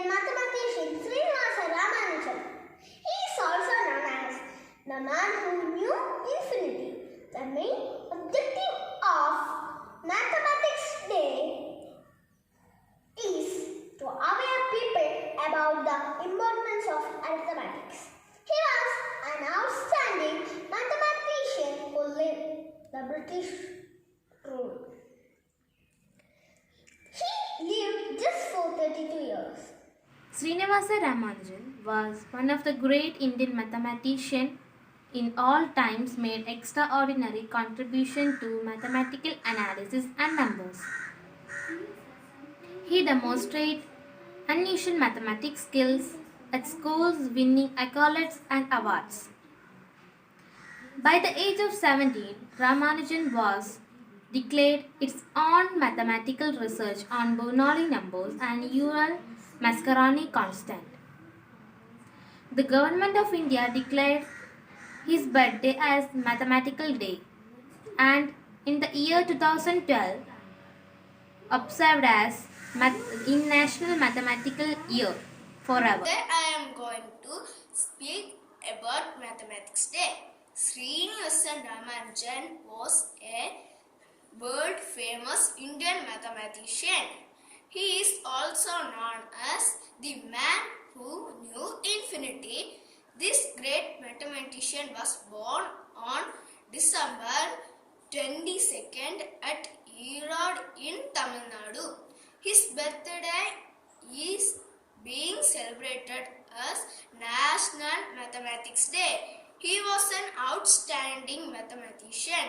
Indian mathematician Srinivasa Ramanujan. He is also known as the man who knew infinity. The main objective of Mathematics Day is to aware people about the importance of arithmetics. He was an outstanding mathematician who lived the British rule. He lived just for 32 years. Srinivasa Ramanujan was one of the great Indian mathematicians in all times, made extraordinary contribution to mathematical analysis and numbers. He demonstrated unusual mathematics skills at schools, winning accolades and awards. By the age of 17, Ramanujan was declared its own mathematical research on Bernoulli numbers and Euler Mascheroni constant. The government of India declared his birthday as Mathematical Day, and in the year 2012 observed as National Mathematical Year forever. Today I am going to speak about Mathematics Day. Srinivasa Ramanujan was a world famous Indian mathematician. He is also known as the man who knew infinity. This great mathematician was born on December 22nd at Erode in Tamil Nadu. His birthday is being celebrated as National Mathematics Day. He was an outstanding mathematician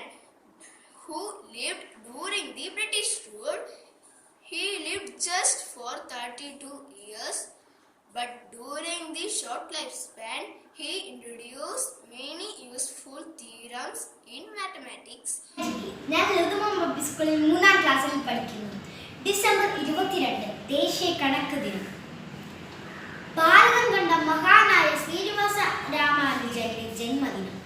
who lived during the British rule. He lived just for 32 years, but during the short lifespan, he introduced many useful theorems in mathematics. ഞാൻ ലളിതമാം public സ്കൂളിൽ 3ാം ക്ലാസ്സിൽ പഠിക്കുന്നു. December 22 ദേശീയ കണക്ക് ദിനം. ഭാരതം കണ്ട മഹാനായ ശ്രീനിവാസ രാമാനുജന്റെ ജന്മദിനം.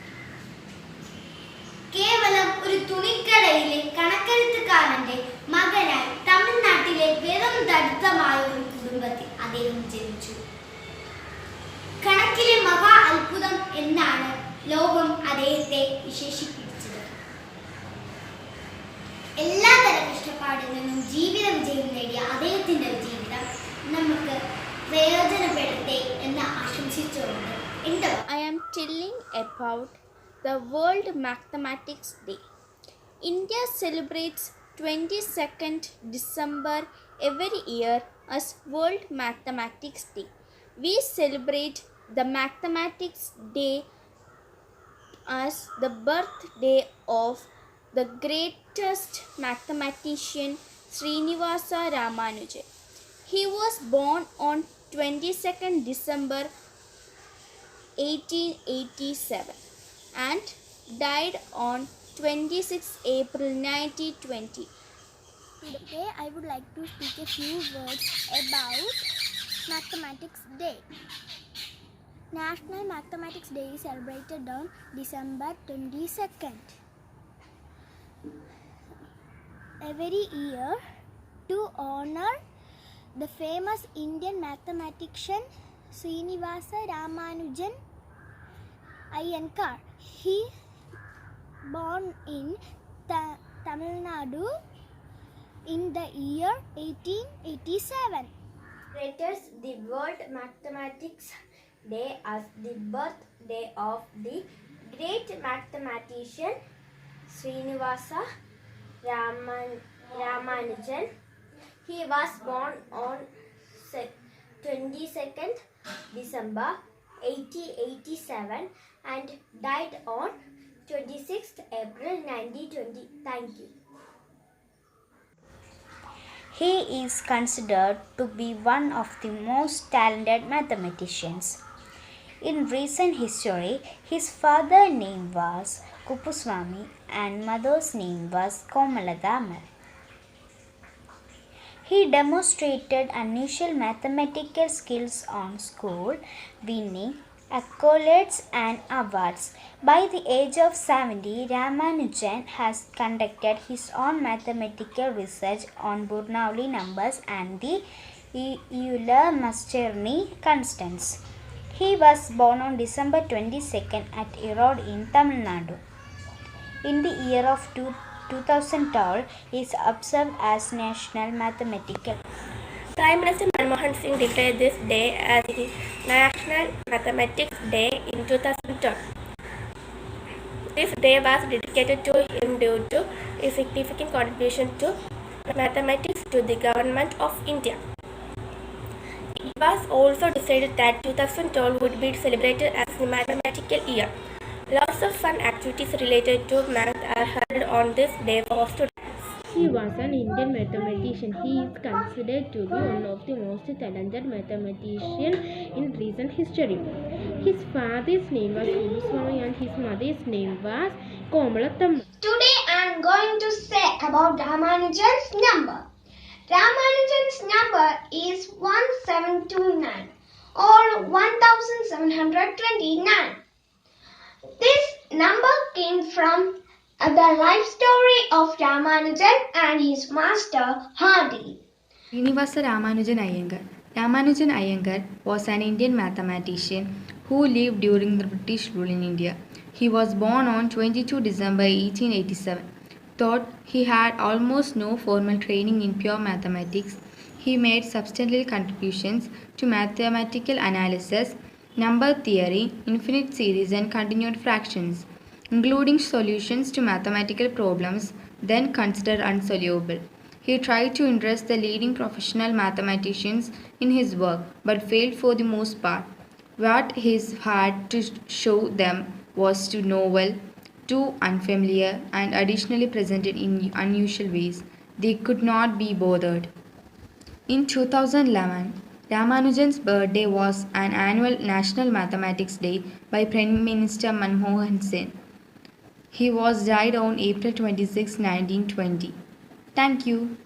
കേവലം ഒരു തുണിക്കടയിലെ കണക്കെഴുത്തുകാരന്റെ മകനായി തമിഴ്നാട്ടിലെ വെറും ദരിദ്രമായ ഒരു കുടുംബത്തിൽ അദ്ദേഹം ജനിച്ചു. കണക്കിലെ മഹാ അത്ഭുതം എന്നാണ് ലോകം അദ്ദേഹത്തെ വിശേഷിപ്പിച്ചത്. എല്ലാതര കഷ്ടപ്പാടിൽ നിന്നും ജീവിത വിജയം നേടിയ അദ്ദേഹത്തിന്റെ ജീവിതം നമുക്ക് പ്രയോജനപ്പെടട്ടെ എന്ന് ആശംസിച്ചുകൊണ്ട് I am telling about the World Mathematics Day. India celebrates 22nd December every year as World Mathematics Day. We celebrate the Mathematics Day as the birthday of the greatest mathematician Srinivasa Ramanujan. He was born on 22nd December 1887 and died on 26 April 1920. Today I would like to speak a few words about Mathematics Day. National Mathematics Day is celebrated on December 22nd. Every year to honor the famous Indian mathematician Srinivasa Ramanujan Iyengar. He born in Tamil Nadu in the year 1887. Celebrates the World Mathematics Day as the birthday of the great mathematician Srinivasa Ramanujan. He was born on 22nd December 1887 and died on 26th April 1920. Thank you. He is considered to be one of the most talented mathematicians. In recent history, his father's name was Kuppuswamy and mother's name was Komalada Ammal. He demonstrated unusual mathematical skills on school, winning accolades and awards. By the age of 70, Ramanujan has conducted his own mathematical research on Bernoulli numbers and the Euler Mascherny Constans. He was born on December 22nd at Erode in Tamil Nadu. In the year of 2012, he is observed as National Mathematical. Prime Minister Manmohan Singh declared this day as the National Mathematics Day in 2012. This day was dedicated to him due to his significant contribution to mathematics to the government of India. It was also decided that 2012 would be celebrated as the mathematical year. Lots of fun activities related to math are held on this day for students. He was an Indian mathematician. He is considered to be one of the most talented mathematicians in recent history. His father's name was Kuppuswamy and his mother's name was Komalatham. Today I am going to say about Ramanujan's number. Ramanujan's number is 1729 or 1729. This number came from the life story of Ramanujan and his master Hardy. Srinivasa Ramanujan Iyengar. Ramanujan Iyengar was an Indian mathematician who lived during the British rule in India. He was born on 22 December 1887. Though he had almost no formal training in pure mathematics, he made substantial contributions to mathematical analysis, number theory, infinite series and continued fractions, including solutions to mathematical problems then considered unsolvable. He tried to interest the leading professional mathematicians in his work, but failed for the most part. What he had to show them was too novel, too unfamiliar, and additionally presented in unusual ways. They could not be bothered. In 2011, Ramanujan's birthday was an annual National Mathematics Day by Prime Minister Manmohan Singh. He was died on April 26, 1920. Thank you.